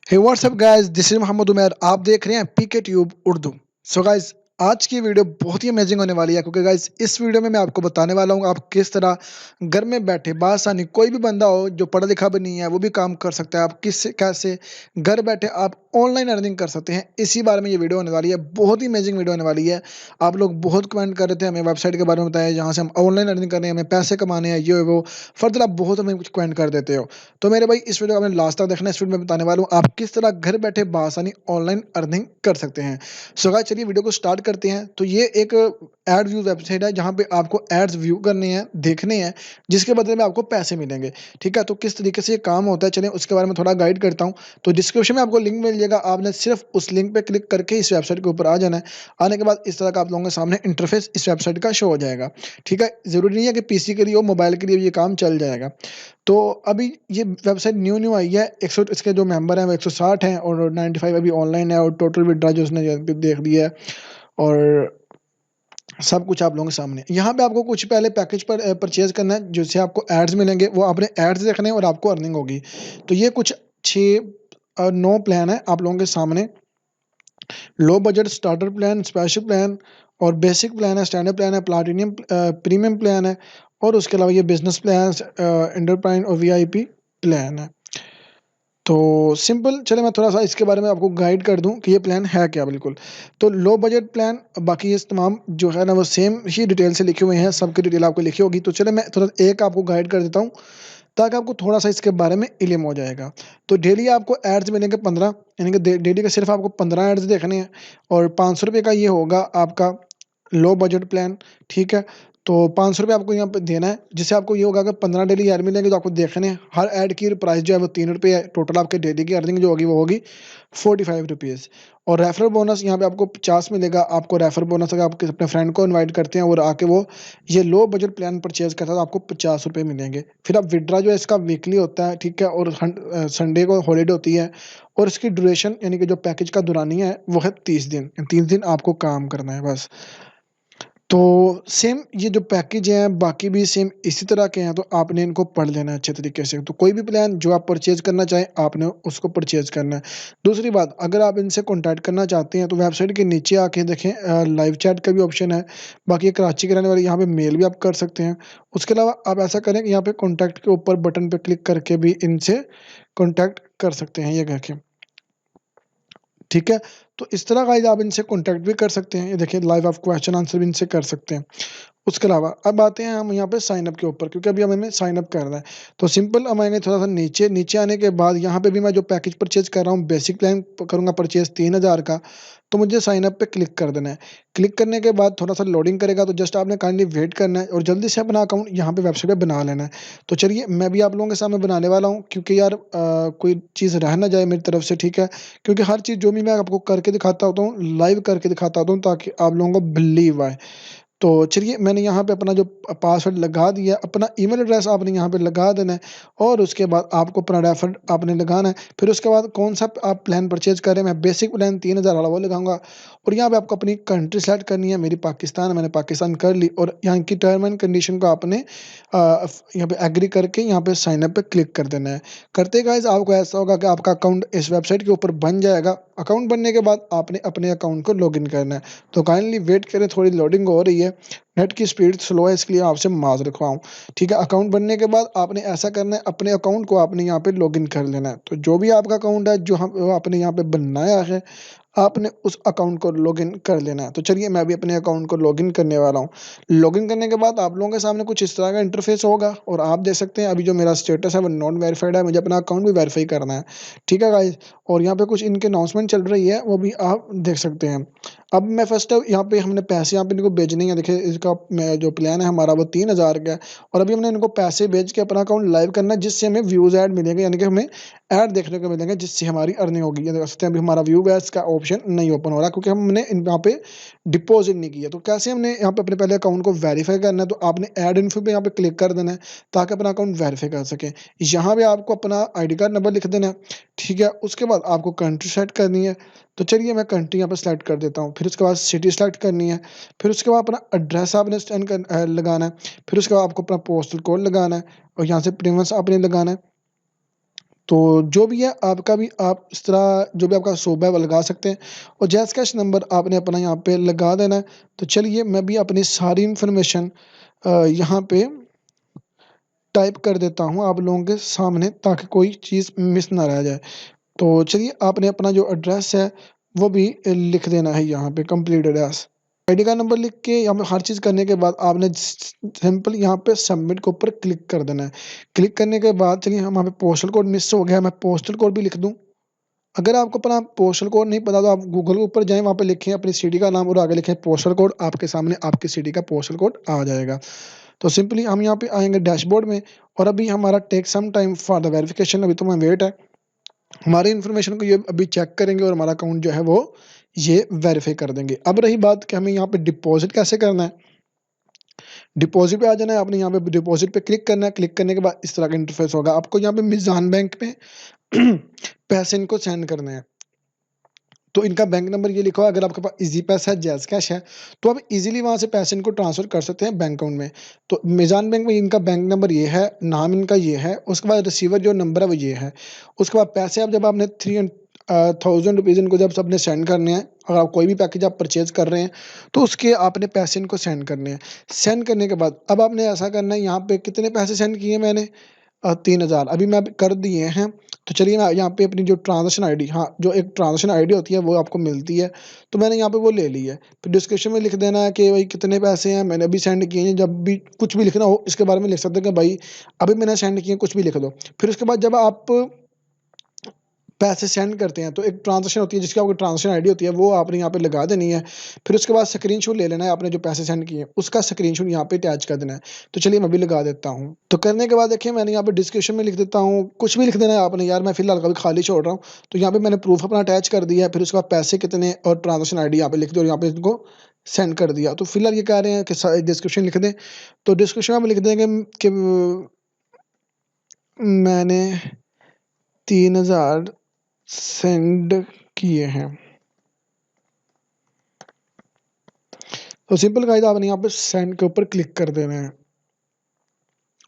Hey what's up guys, this is Mohammad Umar. आप देख रहे हैं PK tube Urdu. So guys, आज की वीडियो बहुत ही अमेजिंग होने वाली है क्योंकि गाइस इस वीडियो में मैं आपको बताने वाला हूँ आप किस तरह घर में बैठे बासानी कोई भी बंदा हो जो पढ़ा लिखा भी नहीं है वो भी काम कर सकता है। आप किस कैसे घर बैठे आप ऑनलाइन अर्निंग कर सकते हैं, इसी बारे में ये वीडियो होने वाली है। बहुत ही अमेजिंग वीडियो होने वाली है। आप लोग बहुत कमेंट कर रहे थे हमें वेबसाइट के बारे में बताया जहाँ से हम ऑनलाइन अर्निंग करने हैं, हमें पैसे कमाने हैं, ये वो फर्दर आप बहुत हमें कुछ कमेंट कर देते हो। तो मेरे भाई इस वीडियो को आपने लास्ट तक देखना है। इस वीडियो में बताने वाला हूँ आप किस तरह घर बैठे बआसानी ऑनलाइन अर्निंग कर सकते हैं। सो गाइस, चलिए वीडियो को स्टार्ट करते हैं। तो ये एक एड व्यू वेबसाइट है जहाँ पे आपको एड्स व्यू करने हैं, देखने हैं, जिसके बदले में आपको पैसे मिलेंगे। ठीक है, तो किस तरीके से ये काम होता है चलिए उसके बारे में थोड़ा गाइड करता हूँ। तो डिस्क्रिप्शन में आपको लिंक मिल जाएगा, आपने सिर्फ उस लिंक पे क्लिक करके इस वेबसाइट के ऊपर आ जाना है। आने के बाद इस तरह का आप लोगों के सामने इंटरफेस इस वेबसाइट का शो हो जाएगा। ठीक है, जरूरी नहीं है कि पीसी के लिए हो, मोबाइल के लिए भी ये काम चल जाएगा। तो अभी ये वेबसाइट न्यू आई है। 100 इसके जो मेंबर हैं वो 160 हैं और 95 अभी ऑनलाइन है और टोटल विड्रॉ जो उसने देख लिया है और सब कुछ आप लोगों के सामने। यहाँ पे आपको कुछ पहले पैकेज पर परचेज करना है जिससे आपको एड्स मिलेंगे, वो आपने एड्स देखने हैं और आपको अर्निंग होगी। तो ये कुछ 9 प्लान है आप लोगों के सामने। Low budget starter plan, special plan और बेसिक प्लान है, स्टैंडर्ड प्लान है, प्लाटिनियम प्रीमियम प्लान है और उसके अलावा ये बिजनेस प्लान, एंटरप्राइज और वीआईपी प्लान है। तो सिंपल चले मैं थोड़ा सा इसके बारे में आपको गाइड कर दूं कि ये प्लान है क्या। बिल्कुल, तो लो बजट प्लान, बाकी ये तमाम जो है ना वो सेम ही डिटेल से लिखे हुए हैं, सबकी डिटेल आपको लिखी होगी। तो चले मैं थोड़ा एक आपको गाइड कर देता हूँ ताकि आपको थोड़ा सा इसके बारे में इल्म हो जाएगा। तो डेली आपको एड्स मिलेंगे 15, यानी कि डेली का सिर्फ आपको 15 एड्स देखने हैं और 500 रुपये का ये होगा आपका लो बजट प्लान। ठीक है, तो 500 रुपये आपको यहाँ पे देना है, जिससे आपको ये होगा कि 15 डेली ऐड मिलेंगे जो आपको देखने हैं। हर ऐड की प्राइस जो है वो 3 रुपये है। टोटल आपके डेली की अर्निंग जो होगी वो होगी 45 रुपीज़। और रेफरल बोनस यहाँ पे आपको 50 मिलेगा। आपको रेफरल बोनस अगर आप अपने फ्रेंड को इन्वाइट करते हैं और आके वो ये लो बजट प्लान परचेज करता है तो आपको 50 रुपये मिलेंगे। फिर आप विड्रा जो है इसका वीकली होता है। ठीक है, और संडे को हॉलीडे होती है और इसकी ड्यूरेशन यानी कि जो पैकेज का दुरानिया है वो है 30 दिन। 30 दिन आपको काम करना है बस। तो सेम ये जो पैकेज हैं बाकी भी सेम इसी तरह के हैं, तो आपने इनको पढ़ लेना है अच्छे तरीके से। तो कोई भी प्लान जो आप परचेज़ करना चाहें आपने उसको परचेज़ करना है। दूसरी बात, अगर आप इनसे कॉन्टैक्ट करना चाहते हैं तो वेबसाइट के नीचे आके देखें, लाइव चैट का भी ऑप्शन है। बाकी ये कराची के रहने वाले, यहाँ पे मेल भी आप कर सकते हैं। उसके अलावा आप ऐसा करें कि यहाँ पे कॉन्टैक्ट के ऊपर बटन पे क्लिक करके भी इनसे कॉन्टैक्ट कर सकते हैं ये कह के। ठीक है, तो इस तरह गाइस आप इनसे कॉन्टैक्ट भी कर सकते हैं। ये देखिए लाइव आप क्वेश्चन आंसर भी इनसे कर सकते हैं। उसके अलावा अब आते हैं हम यहाँ पे साइन अप के ऊपर, क्योंकि अभी हमें साइन अप करना है। तो सिंपल अब मैंने थोड़ा-सा नीचे नीचे आने के बाद यहाँ पे भी मैं जो पैकेज परचेज़ कर रहा हूँ, बेसिक प्लान करूँगा परचेज़ 3000 का, तो मुझे साइन अप पे क्लिक कर देना है। क्लिक करने के बाद थोड़ा-सा लोडिंग करेगा तो जस्ट आपने काइंडली वेट करना है और जल्दी से अपना अकाउंट यहाँ पे वेबसाइट पे बना लेना है। तो चलिए मैं भी आप लोगों के सामने बनाने वाला हूँ, क्योंकि यार कोई चीज़ रह ना जाए मेरी तरफ से। ठीक है, क्योंकि हर चीज़ जो भी मैं आपको करके दिखाता होता हूँ, लाइव करके दिखाता होता हूँ ताकि आप लोगों को बिलीव आए। तो चलिए मैंने यहाँ पे अपना जो पासवर्ड लगा दिया, अपना ईमेल एड्रेस आपने यहाँ पे लगा देना है और उसके बाद आपको अपना रेफर आपने लगाना है। फिर उसके बाद कौन-सा आप प्लान परचेज़ कर रहे हैं, मैं बेसिक प्लान 3000 वाला वो लगाऊँगा और यहाँ पे आपको अपनी कंट्री सेलेक्ट करनी है। मेरी पाकिस्तान है, मैंने पाकिस्तान कर ली और यहाँ की टर्म एंड कंडीशन को आपने यहाँ पे एग्री करके यहाँ पे साइन अप पे क्लिक कर देना है। करते गाइज़ आपको ऐसा होगा कि आपका अकाउंट इस वेबसाइट के ऊपर बन जाएगा। अकाउंट बनने के बाद आपने अपने अकाउंट को लॉगिन करना है। तो काइंडली वेट करें, थोड़ी लोडिंग हो रही है। नेट की स्पीड स्लो है इसलिए आपसे माज़ रखवा हूँ। ठीक है, अकाउंट बनने के बाद आपने ऐसा करना है, अपने अकाउंट को आपने यहाँ पे लॉगिन कर लेना है। तो जो भी आपका अकाउंट है जो हम आपने यहाँ पे बनाया है, आपने उस अकाउंट को लॉगिन कर लेना है। तो चलिए मैं भी अपने अकाउंट को लॉगिन करने वाला हूँ। लॉगिन करने के बाद आप लोगों के सामने कुछ इस तरह का इंटरफेस होगा और आप देख सकते हैं अभी जो मेरा स्टेटस है वो नॉट वेरिफाइड है, मुझे अपना अकाउंट भी वेरीफाई करना है। ठीक है गाइज़, और यहाँ पे कुछ इनके अनाउंसमेंट चल रही है वो भी आप देख सकते हैं। अब मैं फर्स्ट यहाँ पे हमने पैसे यहाँ पे इनको भेजने हैं। देखिए इसका जो प्लान है हमारा वो 3000 का है और अभी हमने इनको पैसे भेज के अपना अकाउंट लाइव करना है, जिससे हमें व्यूज़ ऐड मिलेंगे, यानी कि हमें ऐड देखने को मिलेंगे जिससे हमारी अर्निंग होगी। ये देख सकते हैं अभी हमारा व्यू बैच का ऑप्शन नहीं ओपन हो रहा क्योंकि हमने यहाँ पे डिपॉजिट नहीं किया। तो कैसे हमने यहाँ पे अपने पहले अकाउंट को वेरीफाई करना है, तो आपने ऐड इन्फो पे यहाँ पे क्लिक कर देना है ताकि अपना अकाउंट वेरीफाई कर सकें। यहाँ पे आपको अपना आईडी कार्ड नंबर लिख देना है। ठीक है, उसके बाद आपको कंट्री सेलेक्ट करनी है। तो चलिए मैं कंट्री यहाँ पे सेलेक्ट कर देता हूँ। फिर उसके बाद सिटी सेलेक्ट करनी है। फिर उसके बाद अपना एड्रेस आपने लगाना है। फिर उसके बाद आपको अपना पोस्टल कोड लगाना है और यहाँ से प्रीमियस आपने लगाना है। तो जो भी है आपका भी आप इस तरह जो भी आपका शोबा है वो लगा सकते हैं और जैज़ कैश नंबर आपने अपना यहाँ पे लगा देना है। तो चलिए मैं भी अपनी सारी इन्फॉर्मेशन यहाँ पे टाइप कर देता हूँ आप लोगों के सामने ताकि कोई चीज़ मिस ना रह जाए। तो चलिए आपने अपना जो एड्रेस है वो भी लिख देना है यहाँ पे complete address. ID card number लिख के यहाँ पे हर चीज़ करने के बाद आपने सिंपल यहाँ पे सबमिट के ऊपर क्लिक कर देना है। क्लिक करने के बाद चलिए हम यहाँ पे पोस्टल कोड मिस हो गया, मैं पोस्टल कोड भी लिख दूँ। अगर आपको अपना पोस्टल कोड नहीं पता तो आप गूगल के ऊपर जाएँ, वहाँ पे लिखें अपनी सिटी का नाम और आगे लिखें पोस्टल कोड, आपके सामने आपकी सिटी का पोस्टल कोड आ जाएगा। तो सिंपली हम यहाँ पे आएँगे डैशबोर्ड में और अभी हमारा take some time for the verification, अभी तो मैं वेट है। हमारी इन्फॉर्मेशन को ये अभी चेक करेंगे और हमारा अकाउंट जो है वो ये वेरीफाई कर देंगे। अब रही बात कि हमें यहाँ पे डिपॉज़िट कैसे करना है। डिपॉज़िट पे आ जाना है, आपने यहाँ पे डिपॉज़िट पे क्लिक करना है, क्लिक करने के बाद इस तरह का इंटरफेस होगा। आपको यहाँ पे मिज़ान बैंक पे पैसे इनको सेंड करने हैं। तो इनका बैंक नंबर ये लिखा हुआ है, अगर आपके पास ईज़ी पैसा है, जैज़ कैश है, तो आप ईज़िली वहाँ से पैसे इनको ट्रांसफ़र कर सकते हैं बैंक अकाउंट में। तो मिज़ान बैंक में इनका बैंक नंबर ये है, नाम इनका ये है, उसके बाद रिसीवर जो नंबर है वो ये है। उसके बाद पैसे आप जब आपने 1000 रुपीज़ इनको जब सबने सेंड करने हैं, अगर आप कोई भी पैकेज आप परचेज़ कर रहे हैं, तो उसके आपने पैसे इनको सेंड करने हैं। सेंड करने के बाद अब आपने ऐसा करना है, यहाँ पे कितने पैसे सेंड किए मैंने 3000 अभी मैं कर दिए हैं। तो चलिए मैं यहाँ पे अपनी जो ट्रांज़ैक्शन आईडी, हाँ, जो एक ट्रांज़ैक्शन आईडी होती है वो आपको मिलती है, तो मैंने यहाँ पे वो ले ली है। फिर डिस्क्रिप्शन में लिख देना है कि भाई कितने पैसे हैं, मैंने अभी सेंड किए हैं, जब भी कुछ भी लिखना हो इसके बारे में लिख सकते हैं कि भाई अभी मैंने सेंड किए हैं, कुछ भी लिख दो। फिर उसके बाद जब आप पैसे सेंड करते हैं तो एक ट्रांज़ैक्शन होती है जिसकी आपको ट्रांज़ैक्शन आईडी होती है, वो आपने यहाँ पे लगा देनी है। फिर उसके बाद स्क्रीनशॉट ले लेना है, आपने जो पैसे सेंड किए हैं उसका स्क्रीनशॉट यहाँ पे अटैच कर देना है। तो चलिए मैं भी लगा देता हूँ। तो करने के बाद देखिए मैंने यहाँ पे डिस्क्रिप्शन में लिख देता हूँ, कुछ भी लिख देना है आपने, यार मैं फिलहाल कभी खाली छोड़ रहा हूँ। तो यहाँ पे मैंने प्रूफ अपना अटैच कर दिया है, फिर उसके बाद पैसे कितने और ट्रांज़ैक्शन आईडी यहाँ पे लिख दी और यहाँ पे इनको सेंड कर दिया। तो फिलहाल ये कह रहे हैं कि डिस्क्रिप्शन लिख दें, तो डिस्क्रिप्शन में हम लिख देंगे कि मैंने 3000 सेंड किए हैं। तो सिंपल गाइस आपने यहाँ पे सेंड के ऊपर क्लिक कर देना है।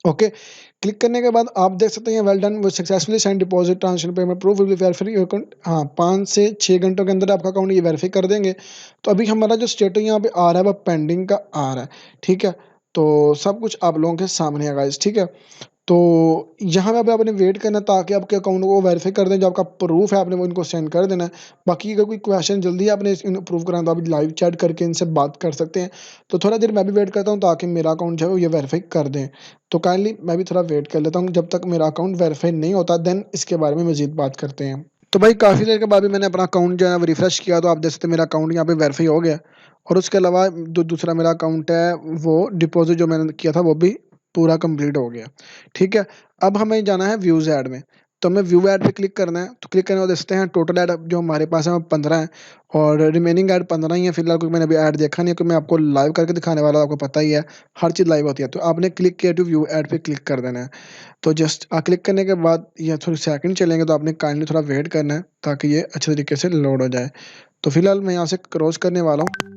ओके, क्लिक करने के बाद आप देख सकते हैं वेल डन, वो successfully send deposit transaction payment proof will be verified your account. हाँ, 5 से 6 घंटों के अंदर आपका अकाउंट ये वेरीफाई कर देंगे। तो अभी हमारा जो स्टेटस यहाँ पे आ रहा है वो पेंडिंग का आ रहा है, ठीक है। तो सब कुछ आप लोगों के सामने है गाइस, ठीक है। तो यहाँ पे आपने वेट करना ताकि आपके अकाउंट को वेरीफाई कर दें, जो आपका प्रूफ है आपने वो इनको सेंड कर देना है। बाकी अगर कोई क्वेश्चन जल्दी आपने प्रूफ कराना तो आप लाइव चैट करके इनसे बात कर सकते हैं। तो थोड़ा देर मैं भी वेट करता हूँ ताकि मेरा अकाउंट जो है वो ये वेरीफाई कर दें। तो काइंडली मैं भी थोड़ा वेट कर लेता हूँ, जब तक मेरा अकाउंट वेरीफाई नहीं होता देन इसके बारे में मज़ीद बात करते हैं। तो भाई काफ़ी देर के बाद भी मैंने अपना अकाउंट जो है वो रिफ्रेश किया, तो आप देख सकते हैं मेरा अकाउंट यहाँ पे वेरीफाई हो गया। और उसके अलावा जो दूसरा मेरा अकाउंट है वो डिपॉजिट जो मैंने किया था वो भी पूरा कंप्लीट हो गया, ठीक है। अब हमें जाना है व्यूज़ ऐड में, तो हमें व्यू ऐड पे क्लिक करना है। तो क्लिक करने के बाद देख सकते हैं टोटल ऐड जो हमारे पास है वो 15 है और रिमेनिंग ऐड 15 ही है फिलहाल, क्योंकि मैंने अभी ऐड देखा नहीं है, क्योंकि मैं आपको लाइव करके दिखाने वाला हूं, आपको पता ही है हर चीज़ लाइव होती है। तो आपने क्लिक किया टू व्यू ऐड पे क्लिक कर देना है। तो जस्ट क्लिक करने के बाद ये थोड़ी सेकंड चलेंगे, तो आपने काइंडली थोड़ा वेट करना है ताकि ये अच्छे तरीके से लोड हो जाए। तो फिलहाल मैं यहाँ से क्रॉस करने वाला हूँ,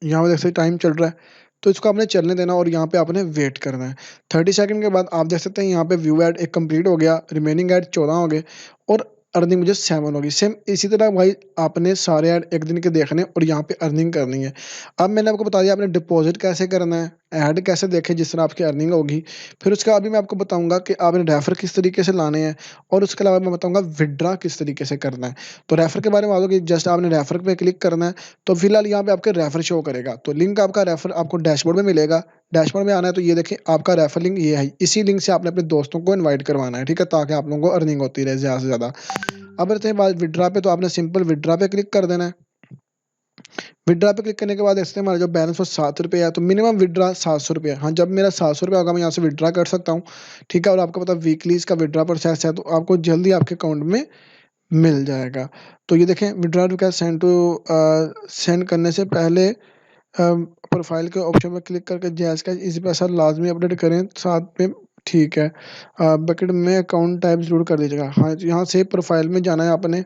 यहाँ पे देख सकते टाइम चल रहा है, तो इसको आपने चलने देना और यहाँ पे आपने वेट करना है। 30 सेकंड के बाद आप देख सकते हैं यहाँ पे व्यू ऐड एक कंप्लीट हो गया, रिमेनिंग ऐड 14 हो गए और अर्निंग मुझे 7 होगी। सेम इसी तरह भाई आपने सारे ऐड एक दिन के देखने और यहाँ पे अर्निंग करनी है। अब मैंने आपको बता दिया आपने डिपॉजिट कैसे करना है, ऐड कैसे देखें जिस तरह आपकी अर्निंग होगी। फिर उसका अभी मैं आपको बताऊंगा कि आपने रेफर किस तरीके से लाने हैं और उसके अलावा मैं बताऊंगा विड्रा किस तरीके से करना है। तो रेफर के बारे में बताओ कि जस्ट आपने रेफर पे क्लिक करना है। तो फिलहाल यहाँ पे आपके रेफर शो करेगा, तो लिंक आपका रेफर आपको डैशबोर्ड में मिलेगा। डैशबोर्ड में आना है तो ये देखिए आपका रेफर लिंक ये है, इसी लिंक से आपने अपने दोस्तों को इनवाइट करवाना है, ठीक है, ताकि आप लोगों को अर्निंग होती रहे ज़्यादा से ज़्यादा। अब रहते हैं बात विड्रा पे, तो आपने सिंपल विड्रा पे क्लिक कर देना है। विड्रा पे क्लिक करने के बाद इससे हमारा जो बैलेंस वो 7 रुपये है, तो मिनिमम विड्रा 700 रुपये। हाँ, जब मेरा 700 रुपये होगा मैं यहाँ से विड्रा कर सकता हूँ, ठीक है। और आपको पता वीकली इसका विड्रा प्रोसेस है, तो आपको जल्दी आपके अकाउंट में मिल जाएगा। तो ये देखें withdraw request send to send करने से पहले प्रोफाइल के ऑप्शन में क्लिक करके जैज़ का इजी पैसा लाजमी अपडेट करें साथ में, ठीक है। बकेट में अकाउंट टाइप ज़रूर कर दीजिएगा। हाँ, यहाँ से प्रोफाइल में जाना है आपने,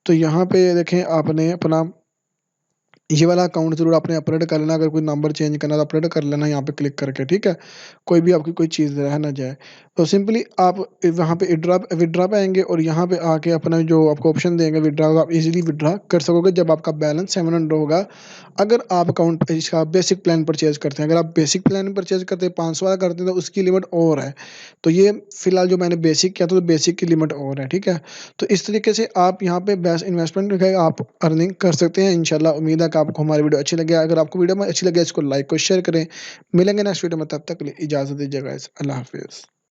तो यहाँ पे देखें आपने अपना ये वाला अकाउंट ज़रूर आपने अपलोड कर लेना, अगर कोई नंबर चेंज करना है तो अपलोड कर लेना यहाँ पे क्लिक करके, ठीक है? कोई भी आपकी कोई चीज़ रह ना जाए। तो सिंपली आप वहाँ पे विथड्रॉ पे आएँगे और यहाँ पे आके अपना जो आपको ऑप्शन देंगे विथड्रॉ का, आप ईज़िली विथड्रॉ कर सकोगे जब आपका बैलेंस 700 होगा। अगर आप अकाउंट इसका बेसिक प्लान परचेज़ करते हैं, अगर आप बेसिक प्लान परचेज़ करते हैं 500 वाला करते हैं तो उसकी लिमिट और है। तो ये फिलहाल जो मैंने बेसिक किया था तो बेसिक की लिमिट और है, ठीक है? तो इस तरीके से आप यहाँ पे बेस्ट इन्वेस्टमेंट है, आप अर्निंग कर सकते हैं इंशाल्लाह। उम्मीद है कि आपको हमारी वीडियो अच्छी लगी। अगर आपको वीडियो में अच्छी लगी इसको लाइक और शेयर करें। मिलेंगे नेक्स्ट वीडियो में, तब तक के लिए इजाज़त दीजिए गाइस। अल्लाह हाफ़िज़।